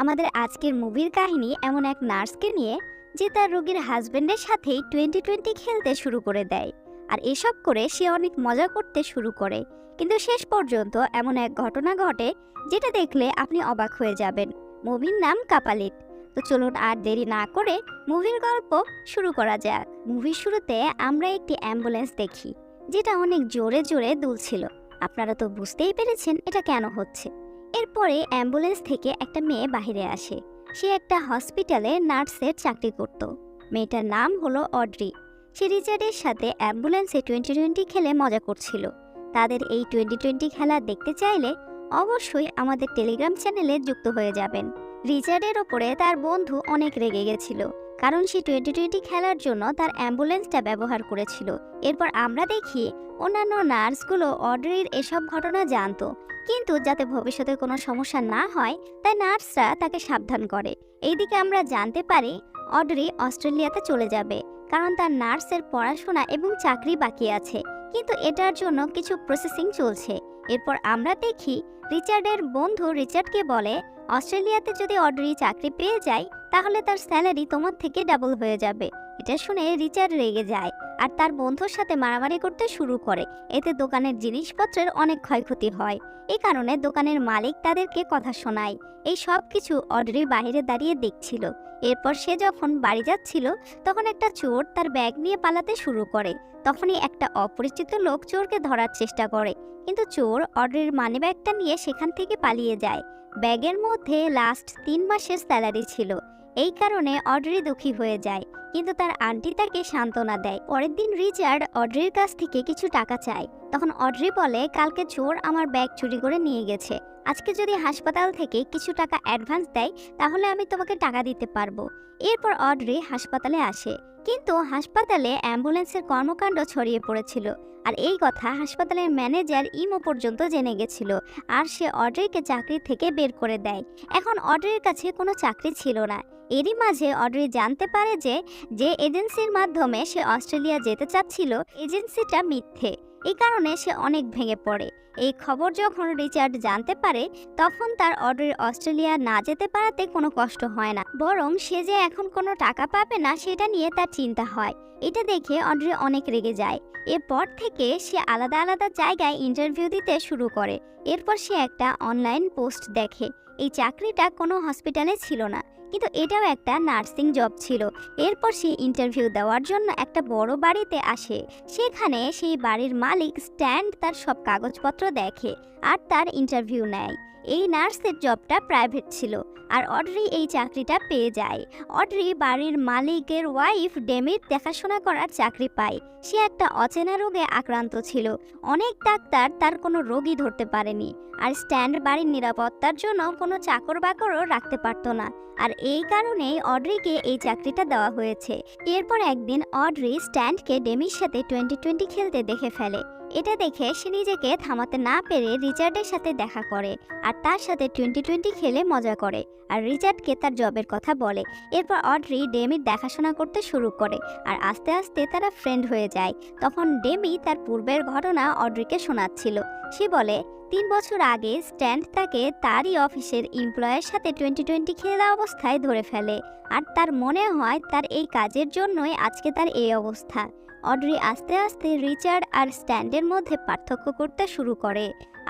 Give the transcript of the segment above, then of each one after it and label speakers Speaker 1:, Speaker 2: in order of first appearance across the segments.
Speaker 1: আমাদের আজকের মুভির কাহিনী এমন এক নার্সকে নিয়ে যে তার রোগীর হাজবেন্ডের সাথেই 2020 খেলতে শুরু করে দেয়। আর এসব করে সে অনেক মজা করতে শুরু করে, কিন্তু শেষ পর্যন্ত এমন এক ঘটনা ঘটে যেটা দেখলে আপনি অবাক হয়ে যাবেন। মুভির নাম কাপালিট। তো চলুন আর দেরি না করে মুভির গল্প শুরু করা যাক। মুভির শুরুতে আমরা একটি অ্যাম্বুলেন্স দেখি যেটা অনেক জোরে জোরে দুলছিল। আপনারা তো বুঝতেই পেরেছেন এটা কেন হচ্ছে। এরপরে অ্যাম্বুলেন্স থেকে একটা মেয়ে বাহিরে আসে। সে একটা হসপিটালে নার্সের চাকরি করত। মেয়েটার নাম হলো অড্রি। সে রিচার্ডের সাথে অ্যাম্বুলেন্সে 2020 খেলে মজা করছিল। তাদের এই 2020 খেলা দেখতে চাইলে অবশ্যই আমাদের টেলিগ্রাম চ্যানেলে যুক্ত হয়ে যাবেন। রিচার্ডের ওপরে তার বন্ধু অনেক রেগে গেছিল, কারণ সে 2020 খেলার জন্য তার অ্যাম্বুলেন্সটা ব্যবহার করেছিল। এরপর আমরা দেখি অন্যান্য নার্সগুলো অড্রির এসব ঘটনা জানতো, কিন্তু যাতে ভবিষ্যতে কোনো সমস্যা না হয় তাই নার্সরা তাকে সাবধান করে। এইদিকে আমরা জানতে পারি অড্রি অস্ট্রেলিয়াতে চলে যাবে, কারণ তার নার্সের পড়াশোনা এবং চাকরি বাকি আছে, কিন্তু এটার জন্য কিছু প্রসেসিং চলছে। এরপর আমরা দেখি রিচার্ডের বন্ধু রিচার্ডকে বলে, অস্ট্রেলিয়াতে যদি অড্রি চাকরি পেয়ে যায় তাহলে তার স্যালারি তোমার থেকে ডাবল হয়ে যাবে। এটা শুনে রিচার্ড রেগে যায় আর তার বন্ধুর সাথে মারামারি করতে শুরু করে। এতে দোকানের জিনিসপত্রের অনেক ক্ষয়ক্ষতি হয়। এই কারণে দোকানের মালিক তাদেরকে কথা শোনায়। এই সব কিছু অড্রি বাইরে দাঁড়িয়ে দেখছিল। এরপর সে যখন বাড়ি যাচ্ছিল তখন একটা চোর তার ব্যাগ নিয়ে পালাতে শুরু করে। তখনই একটা অপরিচিত লোক চোরকে ধরার চেষ্টা করে, কিন্তু চোর অড্রির মানিব্যাগটা নিয়ে সেখান থেকে পালিয়ে যায়। ব্যাগের মধ্যে লাস্ট 3 মাসের স্যালারি ছিল। এই কারণে অড্রি দুঃখী হয়ে যায়, কিন্তু তার আন্টি তাকে সান্ত্বনা দেয়। পরের দিন রিচার্ড অড্রির কাছ থেকে কিছু টাকা চায়। তখন অড্রি বলে, কালকে চোর আমার ব্যাগ চুরি করে নিয়ে গেছে। আজকে যদি হাসপাতাল থেকে কিছু টাকা অ্যাডভান্স দেয় তাহলে আমি তোমাকে টাকা দিতে পারবো। এরপর অড্রি হাসপাতালে আসে, কিন্তু হাসপাতালে অ্যাম্বুলেন্সের কর্মকাণ্ড ছড়িয়ে পড়েছিল। আর এই কথা হাসপাতালের ম্যানেজার ইমো পর্যন্ত জেনে গেছিল, আর সে অড্রিকে চাকরি থেকে বের করে দেয়। এখন অড্রির কাছে কোনো চাকরি ছিল না। এরই মাঝে অড্রি জানতে পারে যে যে এজেন্সির মাধ্যমে সে অস্ট্রেলিয়া যেতে চাচ্ছিল এজেন্সিটা মিথ্যে। এই কারণে সে অনেক ভেঙে পড়ে। এই খবর যখন রিচার্ড জানতে পারে তখন তার অড্রির অস্ট্রেলিয়া না যেতে পারাতে কোনো কষ্ট হয় না, বরং সে যে এখন কোনো টাকা পাবে না সেটা নিয়ে তার চিন্তা হয়। এটা দেখে অড্রি অনেক রেগে যায়। এরপর থেকে সে আলাদা আলাদা জায়গায় ইন্টারভিউ দিতে শুরু করে। এরপর সে একটা অনলাইন পোস্ট দেখে। এই চাকরিটা কোনো হসপিটালে ছিল না, কিন্তু এটাও একটা নার্সিং জব ছিল। এরপর সে ইন্টারভিউ দেওয়ার জন্য একটা বড় বাড়িতে আসে। সেখানে সেই বাড়ির মালিক স্ট্যান্ড তার সব কাগজপত্র দেখে আর তার ইন্টারভিউ নেয়। এই নার্সের জবটা প্রাইভেট ছিল, আর অড্রি এই চাকরিটা পেয়ে যায়। অড্রি বাড়ির মালিকের ওয়াইফ ডেমির দেখাশোনা করার চাকরি পায়। সে একটা অচেনা রোগে আক্রান্ত ছিল। অনেক ডাক্তার তার কোনো রোগী ধরতে পারেনি, আর স্ট্যান্ড বাড়ির নিরাপত্তার জন্য কোনো চাকর বাকরও রাখতে পারত না। আর এই কারণেই অড্রিকে এই চাকরিটা দেওয়া হয়েছে। এরপর একদিন অড্রি স্ট্যান্ডকে ডেমির সাথে 2020 খেলতে দেখে ফেলে। এটা দেখে সে নিজেকে থামাতে না পেরে রিচার্ডের সাথে দেখা করে আর তার সাথে 2020 খেলে মজা করে, আর রিচার্ডকে তার জবের কথা বলে। এরপর অড্রি ডেমির দেখাশোনা করতে শুরু করে, আর আস্তে আস্তে তারা ফ্রেন্ড হয়ে যায়। তখন ডেমি তার পূর্বের ঘটনা অড্রিকে শোনাচ্ছিল। সে বলে, 3 বছর আগে স্ট্যান্ড তাকে তারই অফিসের এমপ্লয়ের সাথে 2020 খেলা অবস্থায় ধরে ফেলে, আর তার মনে হয় তার এই কাজের জন্যই আজকে তার এই অবস্থা। অড্রি আস্তে আস্তে রিচার্ড আর স্ট্যান্ডের মধ্যে পার্থক্য করতে শুরু করে,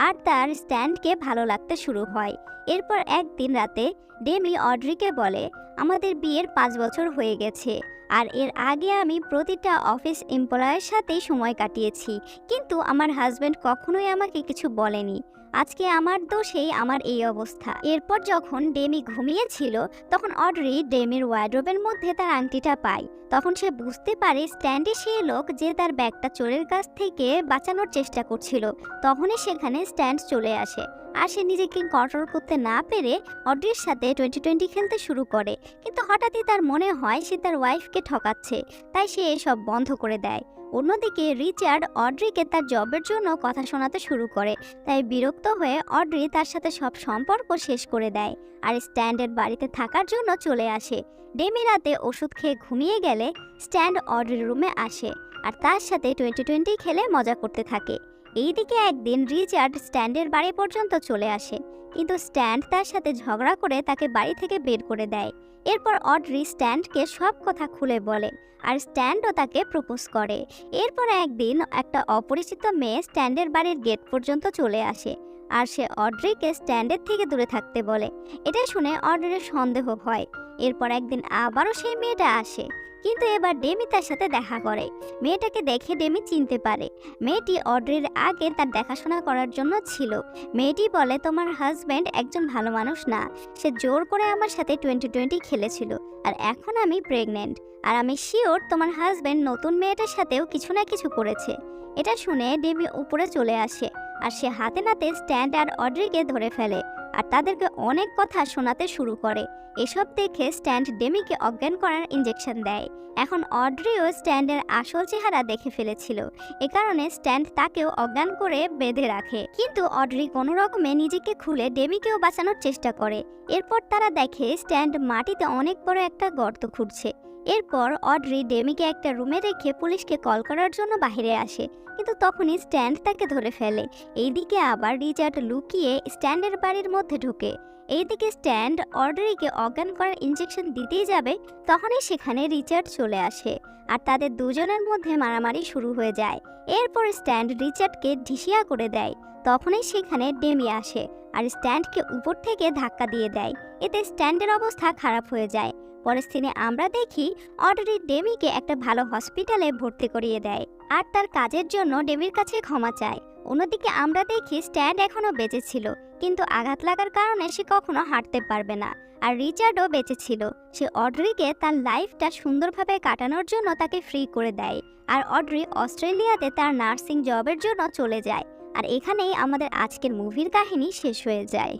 Speaker 1: আর তার স্ট্যান্ডকে ভালো লাগতে শুরু হয়। এরপর একদিন রাতে ডেমি অড্রিকে বলে, আমাদের বিয়ের 5 বছর হয়ে গেছে, আর এর আগে আমি প্রতিটা অফিস এমপ্লয়ের সাথেই সময় কাটিয়েছি, কিন্তু আমার হাজব্যান্ড কখনোই আমাকে কিছু বলেনি। আজকে আমার দোষেই আমার এই অবস্থা। এরপর যখন ডেমি ঘুমিয়েছিল তখন অড্রি ডেমির ওয়ার্ডরোবের মধ্যে তার আংটিটা পায়। তখন সে বুঝতে পারে স্ট্যান্ডে সেই লোক যে তার ব্যাগটা চোরের কাছ থেকে বাঁচানোর চেষ্টা করছিল। তখনই সেখানে স্ট্যান্ড চলে আসে, আর সে নিজেকে কন্ট্রোল করতে না পেরে অড্রির সাথে 2020 খেলতে শুরু করে। কিন্তু হঠাৎই তার মনে হয় সে তার ওয়াইফকে ঠকাচ্ছে, তাই সে এসব বন্ধ করে দেয়। অন্যদিকে রিচার্ড অড্রিকে তার জবের জন্য কথা শোনাতে শুরু করে, তাই বিরক্ত হয়ে অড্রি তার সাথে সব সম্পর্ক শেষ করে দেয় আর স্ট্যান্ডের বাড়িতে থাকার জন্য চলে আসে। ডেমি রাতে ওষুধ খেয়ে ঘুমিয়ে গেলে স্ট্যান্ড অড্রির রুমে আসে আর তার সাথে 2020 খেলে মজা করতে থাকে। এইদিকে একদিন রিচার্ড স্ট্যান্ডের বাড়ি পর্যন্ত চলে আসে, কিন্তু স্ট্যান্ড তার সাথে ঝগড়া করে তাকে বাড়ি থেকে বের করে দেয়। এরপর অড্রি স্ট্যান্ডকে সব কথা খুলে বলে, আর স্ট্যান্ডও তাকে প্রপোজ করে। এরপর একদিন একটা অপরিচিত মেয়ে স্ট্যান্ডের বাড়ির গেট পর্যন্ত চলে আসে, আর সে অড্রিকে স্ট্যান্ডের থেকে দূরে থাকতে বলে। এটা শুনে অড্রির সন্দেহ হয়। এরপর একদিন আবারও সেই মেয়েটা আসে, কিন্তু এবার ডেমি তার সাথে দেখা করে। মেয়েটাকে দেখে ডেমি চিনতে পারে। মেয়েটি অড্রির আগে তার দেখাশোনা করার জন্য ছিল। মেয়েটি বলে, তোমার হাজব্যান্ড একজন ভালো মানুষ না, সে জোর করে আমার সাথে 2020 খেলেছিল, আর এখন আমি প্রেগনেন্ট, আর আমি শিওর তোমার হাজব্যান্ড নতুন মেয়েটার সাথেও কিছু না কিছু করেছে। এটা শুনে ডেমি উপরে চলে আসে, আর সে হাতে নাতে স্ট্যান্ড আর অড্রিকে ধরে ফেলে, আর তাদেরকে অনেক কথা শোনাতে শুরু করে। এসব দেখে স্ট্যান্ড ডেমিকে অজ্ঞান করার ইঞ্জেকশন দেয়। এখন অড্রিও স্ট্যান্ডের আসল চেহারা দেখে ফেলেছিল, এ কারণে স্ট্যান্ড তাকেও অজ্ঞান করে বেঁধে রাখে। কিন্তু অড্রি কোনো রকমে নিজেকে খুলে ডেমিকেও বাঁচানোর চেষ্টা করে। এরপর তারা দেখে স্ট্যান্ড মাটিতে অনেক বড় একটা গর্ত খুঁড়ছে। এরপর অড্রি ডেমিকে একটা রুমে রেখে পুলিশকে কল করার জন্য বাইরে আসে, কিন্তু তখনই স্ট্যান্ড তাকে ধরে ফেলে। এইদিকে আবার রিচার্ড লুকিয়ে স্ট্যান্ডের বাড়ির মধ্যে ঢোকে। এইদিকে স্ট্যান্ড অড্রিকে অজ্ঞান করার ইঞ্জেকশন দিতেই যাবে, তখনই সেখানে রিচার্ড চলে আসে, আর তাদের দুজনের মধ্যে মারামারি শুরু হয়ে যায়। এরপর স্ট্যান্ড রিচার্ডকে ঢিসিয়া করে দেয়। তখনই সেখানে ডেমি আসে, আর স্ট্যান্ডকে উপর থেকে ধাক্কা দিয়ে দেয়। এতে স্ট্যান্ডের অবস্থা খারাপ হয়ে যায়। পরের সিনে আমরা দেখি অড্রি ডেমিকে একটা ভালো হসপিটালে ভর্তি করিয়ে দেয়, আর তার কাজের জন্য ডেমির কাছে ক্ষমা চায়। অন্যদিকে আমরা দেখি স্ট্যান্ড এখনো বেঁচে ছিল, কিন্তু আঘাত লাগার কারণে সে কখনো হাঁটতে পারবে না। আর রিচার্ডও বেঁচে ছিল, সে অড্রিকে তার লাইফটা সুন্দরভাবে কাটানোর জন্য তাকে ফ্রি করে দেয়। আর অড্রি অস্ট্রেলিয়াতে তার নার্সিং জবের জন্য চলে যায়। আর এখানেই আমাদের আজকের মুভির কাহিনী শেষ হয়ে যায়।